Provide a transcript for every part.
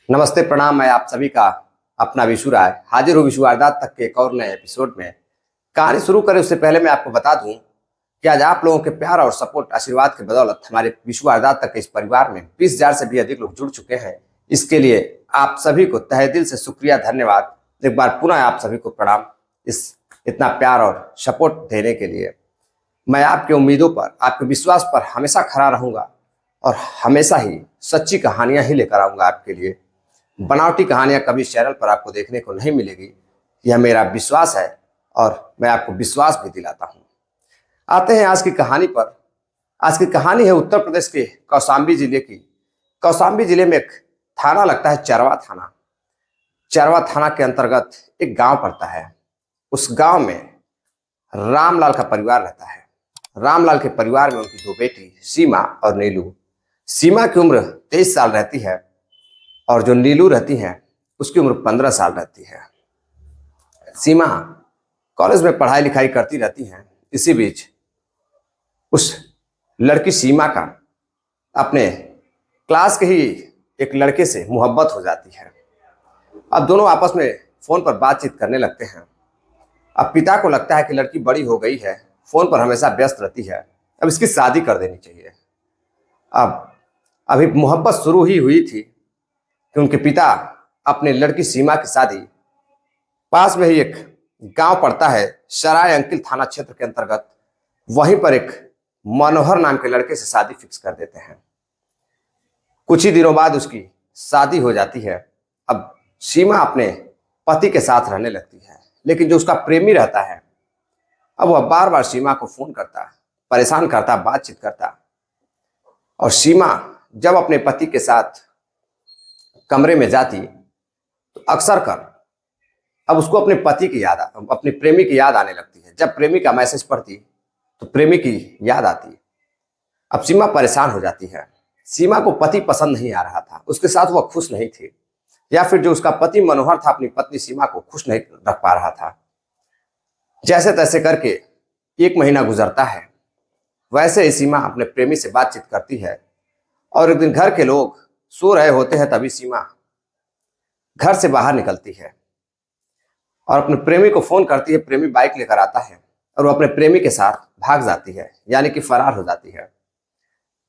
नमस्ते प्रणाम। मैं आप सभी का अपना विशु राय हाजिर हूँ विशु वारदात तक के एक और नए एपिसोड में। कहानी शुरू करें उससे पहले मैं आपको बता दूं कि आज आप लोगों के प्यार और सपोर्ट आशीर्वाद की बदौलत हमारे विशु वारदात तक के इस परिवार में 20,000 से भी अधिक लोग जुड़ चुके हैं। इसके लिए आप सभी को तहे दिल से शुक्रिया, धन्यवाद। एक बार पुनः आप सभी को प्रणाम इस इतना प्यार और सपोर्ट देने के लिए। मैं आपकी उम्मीदों पर, आपके विश्वास पर हमेशा खड़ा रहूंगा और हमेशा ही सच्ची कहानियां ही लेकर आऊंगा आपके लिए। बनावटी कहानियां कभी इस चैनल पर आपको देखने को नहीं मिलेगी, यह मेरा विश्वास है और मैं आपको विश्वास भी दिलाता हूं। आते हैं आज की कहानी पर। आज की कहानी है उत्तर प्रदेश के कौशाम्बी जिले की। कौशाम्बी जिले में एक थाना लगता है, चरवा थाना। चरवा थाना के अंतर्गत एक गांव पड़ता है। उस गांव में रामलाल का परिवार रहता है। रामलाल के परिवार में उनकी दो बेटी सीमा और नीलू। सीमा की उम्र 23 साल रहती है और जो नीलू रहती हैं उसकी उम्र 15 साल रहती है। सीमा कॉलेज में पढ़ाई लिखाई करती रहती हैं। इसी बीच उस लड़की सीमा का अपने क्लास के ही एक लड़के से मोहब्बत हो जाती है। अब दोनों आपस में फोन पर बातचीत करने लगते हैं। अब पिता को लगता है कि लड़की बड़ी हो गई है, फोन पर हमेशा व्यस्त रहती है, अब इसकी शादी कर देनी चाहिए। अब अभी मोहब्बत शुरू ही हुई थी कि उनके पिता अपने लड़की सीमा की शादी पास में ही एक गांव पड़ता है, सराय अंकिल थाना क्षेत्र के अंतर्गत, वहीं पर एक मनोहर नाम के लड़के से शादी फिक्स कर देते हैं। कुछ ही दिनों बाद उसकी शादी हो जाती है। अब सीमा अपने पति के साथ रहने लगती है, लेकिन जो उसका प्रेमी रहता है, अब वह बार बार सीमा को फोन करता, परेशान करता, बातचीत करता। और सीमा जब अपने पति के साथ कमरे में जाती तो अक्सर कर अब उसको अपने पति की याद, अपने प्रेमी की याद आने लगती है। जब प्रेमी का मैसेज पढ़ती तो प्रेमी की याद आती। अब सीमा परेशान हो जाती है। सीमा को पति पसंद नहीं आ रहा था, उसके साथ वह खुश नहीं थी, या फिर जो उसका पति मनोहर था अपनी पत्नी सीमा को खुश नहीं रख पा रहा था। जैसे तैसे करके 1 महीना गुजरता है। वैसे ही सीमा अपने प्रेमी से बातचीत करती है और एक दिन घर के लोग सो रहे होते हैं, तभी सीमा घर से बाहर निकलती है और अपने प्रेमी को फोन करती है। प्रेमी बाइक लेकर आता है और वो अपने प्रेमी के साथ भाग जाती है, यानी कि फरार हो जाती है।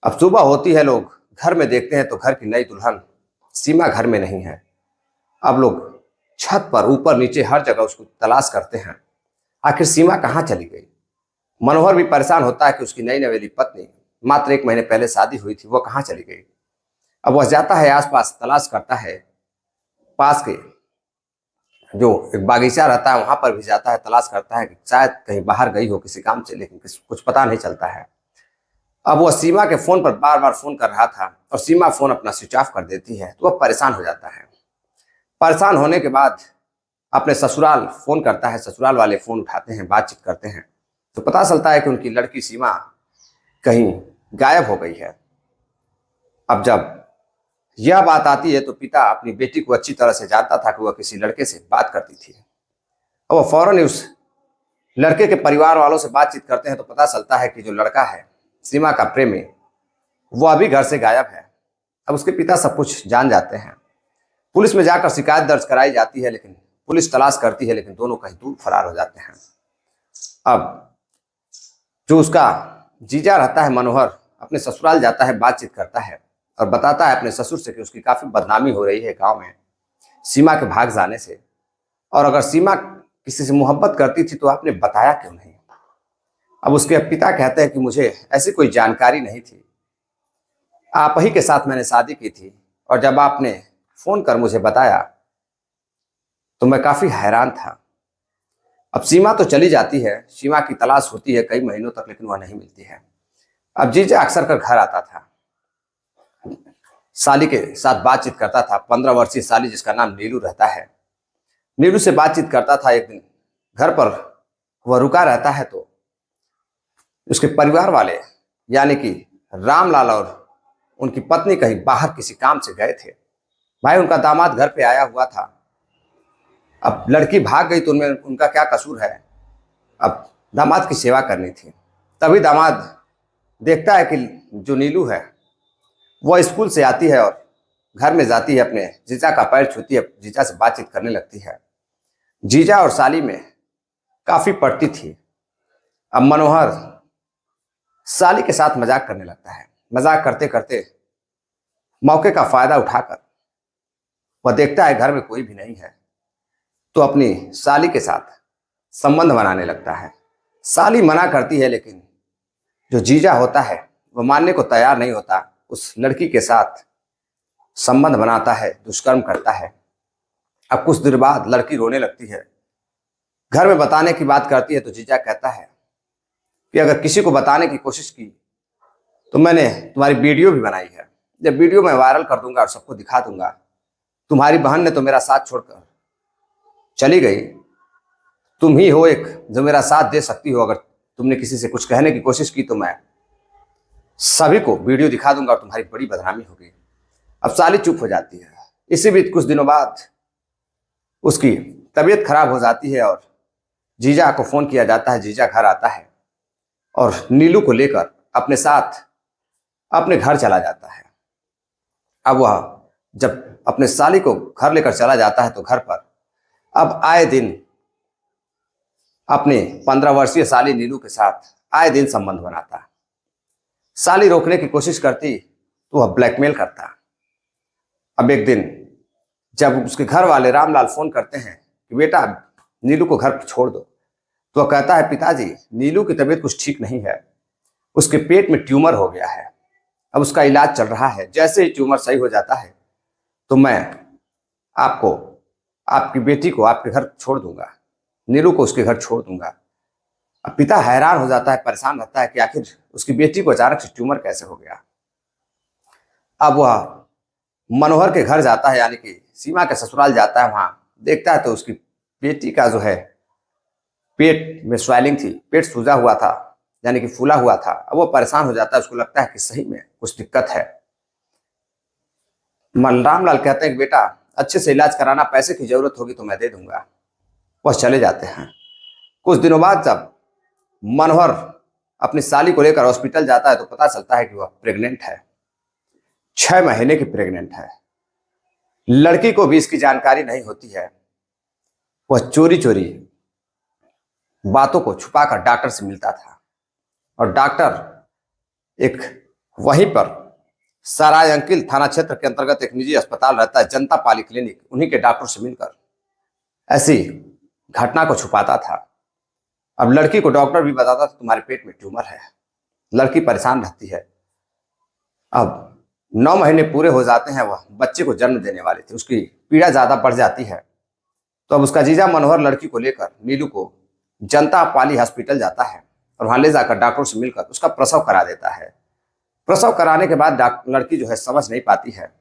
अब सुबह होती है, लोग घर में देखते हैं तो घर की नई दुल्हन सीमा घर में नहीं है। अब लोग छत पर, ऊपर नीचे, हर जगह उसको तलाश करते हैं, आखिर सीमा कहाँ चली गई। मनोहर भी परेशान होता है कि उसकी नई नवेली पत्नी, मात्र 1 महीने पहले शादी हुई थी, वो कहाँ चली गई। अब वह जाता है, आसपास तलाश करता है, पास के जो एक बागीचा रहता है वहां पर भी जाता है, तलाश करता है कि शायद कहीं बाहर गई हो किसी काम से, लेकिन कुछ पता नहीं चलता है। अब वह सीमा के फोन पर बार बार फोन कर रहा था और सीमा फोन अपना स्विच ऑफ कर देती है, तो वह परेशान हो जाता है। परेशान होने के बाद अपने ससुराल फोन करता है। ससुराल वाले फोन उठाते हैं, बातचीत करते हैं, तो पता चलता है कि उनकी लड़की सीमा कहीं गायब हो गई है। अब जब यह बात आती है तो पिता अपनी बेटी को अच्छी तरह से जानता था कि वह किसी लड़के से बात करती थी। और वह फौरन उस लड़के के परिवार वालों से बातचीत करते हैं तो पता चलता है कि जो लड़का है सीमा का प्रेमी, वह अभी घर से गायब है। अब उसके पिता सब कुछ जान जाते हैं। पुलिस में जाकर शिकायत दर्ज कराई जाती है, लेकिन पुलिस तलाश करती है, लेकिन दोनों कहीं दूर फरार हो जाते हैं। अब जो उसका जीजा रहता है मनोहर, अपने ससुराल जाता है, बातचीत करता है और बताता है अपने ससुर से कि उसकी काफी बदनामी हो रही है गांव में सीमा के भाग जाने से, और अगर सीमा किसी से मोहब्बत करती थी तो आपने बताया क्यों नहीं। अब उसके पिता कहते हैं कि मुझे ऐसी कोई जानकारी नहीं थी, आप ही के साथ मैंने शादी की थी, और जब आपने फोन कर मुझे बताया तो मैं काफी हैरान था। अब सीमा तो चली जाती है, सीमा की तलाश होती है कई महीनों तक, लेकिन वह नहीं मिलती है। अब जीजा अक्सर कर घर आता था, साली के साथ बातचीत करता था। 15 वर्षीय साली जिसका नाम नीलू रहता है, नीलू से बातचीत करता था। एक दिन घर पर वह रुका रहता है तो उसके परिवार वाले, यानी कि रामलाल और उनकी पत्नी कहीं बाहर किसी काम से गए थे। भाई उनका दामाद घर पे आया हुआ था। अब लड़की भाग गई तो उनमें उनका क्या कसूर है। अब दामाद की सेवा करनी थी। तभी दामाद देखता है कि जो नीलू है वह स्कूल से आती है और घर में जाती है, अपने जीजा का पैर छूती है, जीजा से बातचीत करने लगती है। जीजा और साली में काफी पड़ती थी। अब मनोहर साली के साथ मजाक करने लगता है। मजाक करते करते मौके का फायदा उठाकर वह देखता है घर में कोई भी नहीं है, तो अपनी साली के साथ संबंध बनाने लगता है। साली मना करती है, लेकिन जो जीजा होता है वह मानने को तैयार नहीं होता। उस लड़की के साथ संबंध बनाता है, दुष्कर्म करता है। अब कुछ देर बाद लड़की रोने लगती है। घर में बताने की बात करती है तो जीजा कहता है कि अगर किसी को बताने की कोशिश की तो मैंने तुम्हारी वीडियो भी बनाई है। जब वीडियो मैं वायरल कर दूंगा और सबको दिखा दूंगा, तुम्हारी बहन ने तो मेरा साथ छोड़कर चली गई, तुम ही हो एक जो मेरा साथ दे सकती हो। अगर तुमने किसी से कुछ कहने की कोशिश की तो मैं सभी को वीडियो दिखा दूंगा और तुम्हारी बड़ी बदनामी होगी। अब साली चुप हो जाती है। इसी बीच कुछ दिनों बाद उसकी तबीयत खराब हो जाती है और जीजा को फोन किया जाता है। जीजा घर आता है और नीलू को लेकर अपने साथ अपने घर चला जाता है। अब वह जब अपने साली को घर लेकर चला जाता है तो घर पर अब आए दिन अपने 15 वर्षीय साली नीलू के साथ आए दिन संबंध बनाता। साली रोकने की कोशिश करती तो वह ब्लैकमेल करता। अब एक दिन जब उसके घर वाले रामलाल फोन करते हैं कि बेटा नीलू को घर छोड़ दो, तो वह कहता है पिताजी नीलू की तबीयत कुछ ठीक नहीं है, उसके पेट में ट्यूमर हो गया है, अब उसका इलाज चल रहा है। जैसे ही ट्यूमर सही हो जाता है तो मैं आपको आपकी बेटी को आपके घर छोड़ दूंगा, नीलू को उसके घर छोड़ दूंगा। अब पिता हैरान हो जाता है, परेशान रहता है कि आखिर उसकी बेटी को अचानक से ट्यूमर कैसे हो गया। अब वह मनोहर के घर जाता है, यानी कि सीमा के ससुराल जाता है। वहां देखता है तो उसकी बेटी का जो है पेट में स्वेलिंग थी, पेट सूजा हुआ था, यानी कि फूला हुआ था। अब वो परेशान हो जाता है, उसको लगता है कि सही में कुछ दिक्कत है। रामलाल कहते हैं कि बेटा अच्छे से इलाज कराना, पैसे की जरूरत होगी तो मैं दे दूंगा। वह चले जाते हैं। कुछ दिनों बाद जब मनोहर अपनी साली को लेकर हॉस्पिटल जाता है तो पता चलता है कि वह प्रेग्नेंट है, 6 महीने की प्रेग्नेंट है। लड़की को भी इसकी जानकारी नहीं होती है। वह चोरी चोरी बातों को छुपाकर डॉक्टर से मिलता था और डॉक्टर एक वहीं पर सराय अंकिल थाना क्षेत्र के अंतर्गत एक निजी अस्पताल रहता है, जनता पाली क्लिनिक, उन्हीं के डॉक्टर से मिलकर ऐसी घटना को छुपाता था। अब लड़की को डॉक्टर भी बताता था तुम्हारे पेट में ट्यूमर है। लड़की परेशान रहती है। अब 9 महीने पूरे हो जाते हैं, वह बच्चे को जन्म देने वाली थी, उसकी पीड़ा ज्यादा बढ़ जाती है। तो अब उसका जीजा मनोहर लड़की को लेकर नीलू को जनता पाली हॉस्पिटल जाता है और वहां ले जाकर डॉक्टर से मिलकर उसका प्रसव करा देता है। प्रसव कराने के बाद लड़की जो है समझ नहीं पाती है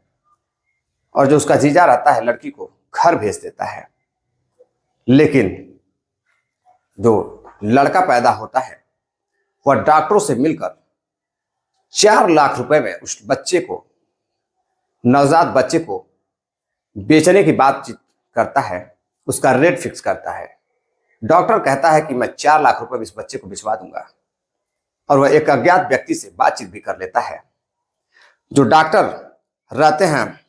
और जो उसका जीजा रहता है लड़की को घर भेज देता है। लेकिन जो लड़का पैदा होता है वह डॉक्टरों से मिलकर 4 लाख रुपए में उस बच्चे को, नवजात बच्चे को बेचने की बातचीत करता है, उसका रेट फिक्स करता है। डॉक्टर कहता है कि मैं 4 लाख रुपए में इस बच्चे को भिजवा दूंगा और वह एक अज्ञात व्यक्ति से बातचीत भी कर लेता है। जो डॉक्टर रहते हैं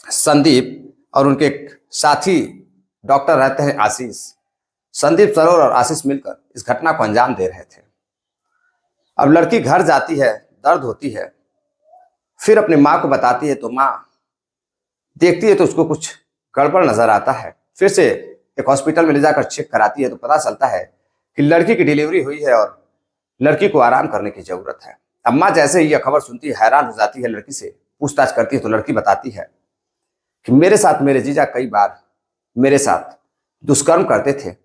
संदीप और उनके एक साथी डॉक्टर रहते हैं आशीष, संदीप सरोवर और आशीष मिलकर इस घटना को अंजाम दे रहे थे। अब लड़की घर जाती है, दर्द होती है, फिर अपनी माँ को बताती है तो माँ देखती है तो उसको कुछ गड़बड़ नजर आता है। फिर से एक हॉस्पिटल में ले जाकर चेक कराती है तो पता चलता है कि लड़की की डिलीवरी हुई है और लड़की को आराम करने की जरूरत है। अब माँ जैसे ही यह खबर सुनती है हैरान हो जाती है, लड़की से पूछताछ करती है तो लड़की बताती है कि मेरे साथ मेरे जीजा कई बार मेरे साथ दुष्कर्म करते थे,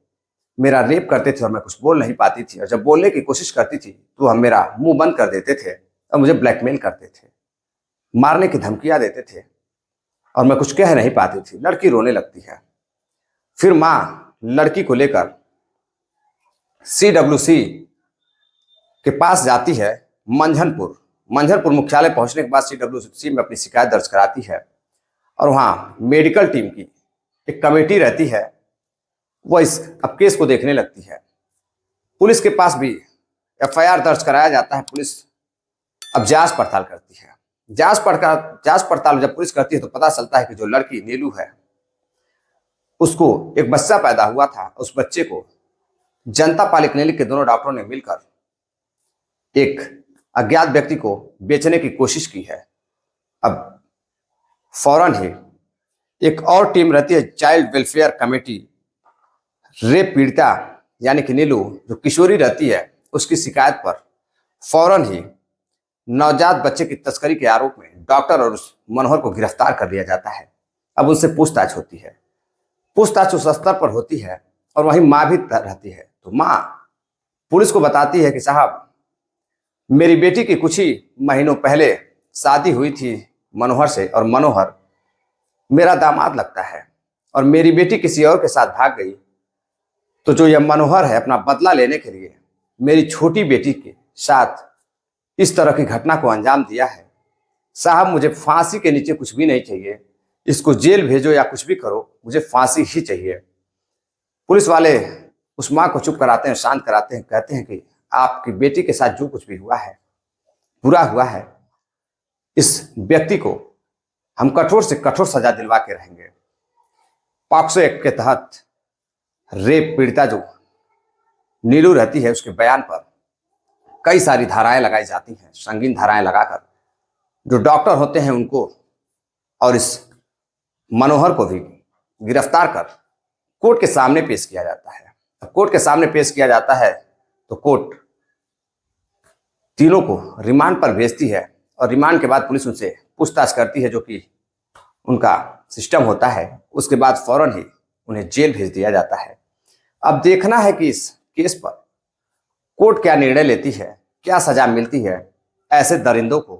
मेरा रेप करते थे और मैं कुछ बोल नहीं पाती थी, और जब बोलने की कोशिश करती थी तो हम मेरा मुंह बंद कर देते थे और मुझे ब्लैकमेल करते थे, मारने की धमकियां देते थे और मैं कुछ कह नहीं पाती थी। लड़की रोने लगती है। फिर माँ लड़की को लेकर CWC के पास जाती है मंझनपुर मुख्यालय पहुंचने के बाद CWC में अपनी शिकायत दर्ज कराती है और वहां मेडिकल टीम की एक कमेटी रहती है, वह इस अब केस को देखने लगती है। पुलिस के पास भी FIR दर्ज कराया जाता है। पुलिस अब जांच पड़ताल करती है। जांच पड़ताल जब पुलिस करती है तो पता चलता है कि जो लड़की नीलू है उसको एक बच्चा पैदा हुआ था। उस बच्चे को जनता पॉलिक्लिनिक के दोनों डॉक्टरों ने मिलकर एक अज्ञात व्यक्ति को बेचने की कोशिश की है। अब फौरन ही एक और टीम रहती है, चाइल्ड वेलफेयर कमेटी, रेप पीड़िता यानी कि नीलू जो किशोरी रहती है उसकी शिकायत पर फौरन ही नवजात बच्चे की तस्करी के आरोप में डॉक्टर और उस मनोहर को गिरफ्तार कर लिया जाता है। अब उनसे पूछताछ होती है। पूछताछ उस स्तर पर होती है और वहीं माँ भी रहती है। तो माँ पुलिस को बताती है कि साहब, मेरी बेटी की कुछ ही महीनों पहले शादी हुई थी मनोहर से और मनोहर मेरा दामाद लगता है और मेरी बेटी किसी और के साथ भाग गई। तो जो यह मनोहर है अपना बदला लेने के लिए मेरी छोटी बेटी के साथ इस तरह की घटना को अंजाम दिया है। साहब, मुझे फांसी के नीचे कुछ भी नहीं चाहिए, इसको जेल भेजो या कुछ भी करो, मुझे फांसी ही चाहिए। पुलिस वाले उस माँ को चुप कराते हैं, शांत कराते हैं, कहते हैं कि आपकी बेटी के साथ जो कुछ भी हुआ है, बुरा हुआ है, इस व्यक्ति को हम कठोर से कठोर सजा दिलवा के रहेंगे। पॉक्सो एक्ट के तहत रेप पीड़िता जो नीलू रहती है उसके बयान पर कई सारी धाराएं लगाई जाती हैं, संगीन धाराएं लगाकर जो डॉक्टर होते हैं उनको और इस मनोहर को भी गिरफ्तार कर कोर्ट के सामने पेश किया जाता है। अब कोर्ट के सामने पेश किया जाता है तो कोर्ट तीनों को रिमांड पर भेजती है और रिमांड के बाद पुलिस उनसे पूछताछ करती है, जो कि उनका सिस्टम होता है। उसके बाद फौरन ही उन्हें जेल भेज दिया जाता है। अब देखना है कि इस केस पर कोर्ट क्या निर्णय लेती है, क्या सजा मिलती है ऐसे दरिंदों को।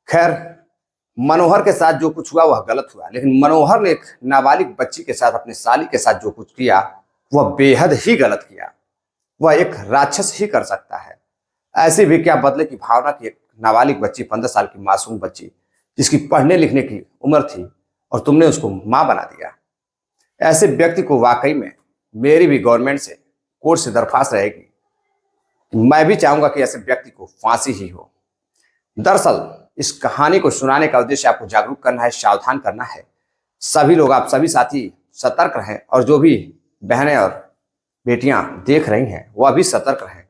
खैर, मनोहर के साथ जो कुछ हुआ वह गलत हुआ, लेकिन मनोहर ने एक नाबालिग बच्ची के साथ, अपने साली के साथ जो कुछ किया वह बेहद ही गलत किया। वह एक राक्षस ही कर सकता है। ऐसी भी क्या बदले की भावना की एक नाबालिग बच्ची, 15 साल की मासूम बच्ची जिसकी पढ़ने लिखने की उम्र थी और तुमने उसको मां बना दिया। ऐसे व्यक्ति को वाकई में मेरी भी गवर्नमेंट से, कोर्ट से दरख्वास्त रहेगी। मैं भी चाहूंगा कि ऐसे व्यक्ति को फांसी ही हो। दरअसल इस कहानी को सुनाने का उद्देश्य आपको जागरूक करना है, सावधान करना है। सभी लोग, आप सभी साथी सतर्क रहें और जो भी बहनें और बेटियां देख रही हैं वह भी सतर्क रहें।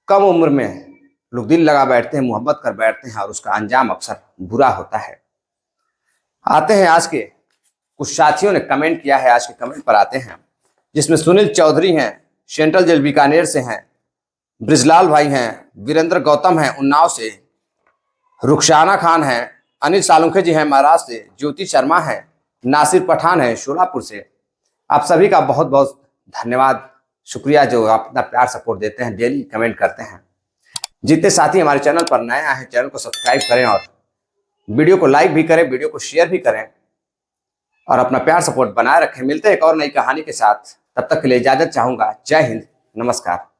कम उम्र में लोग दिल लगा बैठते हैं, मोहब्बत कर बैठते हैं और उसका अंजाम अक्सर बुरा होता है। आते हैं आज के कुछ साथियों ने कमेंट किया है, आज के कमेंट पर आते हैं, जिसमें सुनील चौधरी हैं, सेंट्रल जेल बीकानेर से हैं, ब्रिजलाल भाई हैं, वीरेंद्र गौतम हैं उन्नाव से, रुखसाना खान हैं, अनिल सालुंखे जी हैं महाराष्ट्र से, ज्योति शर्मा हैं, नासिर पठान हैं शोलापुर से। आप सभी का बहुत बहुत धन्यवाद, शुक्रिया जो आप अपना प्यार सपोर्ट देते हैं, डेली कमेंट करते हैं। जितने साथी हमारे चैनल पर नए आए हैं चैनल को सब्सक्राइब करें और वीडियो को लाइक भी करें, वीडियो को शेयर भी करें और अपना प्यार सपोर्ट बनाए रखें। मिलते हैं एक और नई कहानी के साथ, तब तक के लिए इजाजत चाहूंगा। जय हिंद, नमस्कार।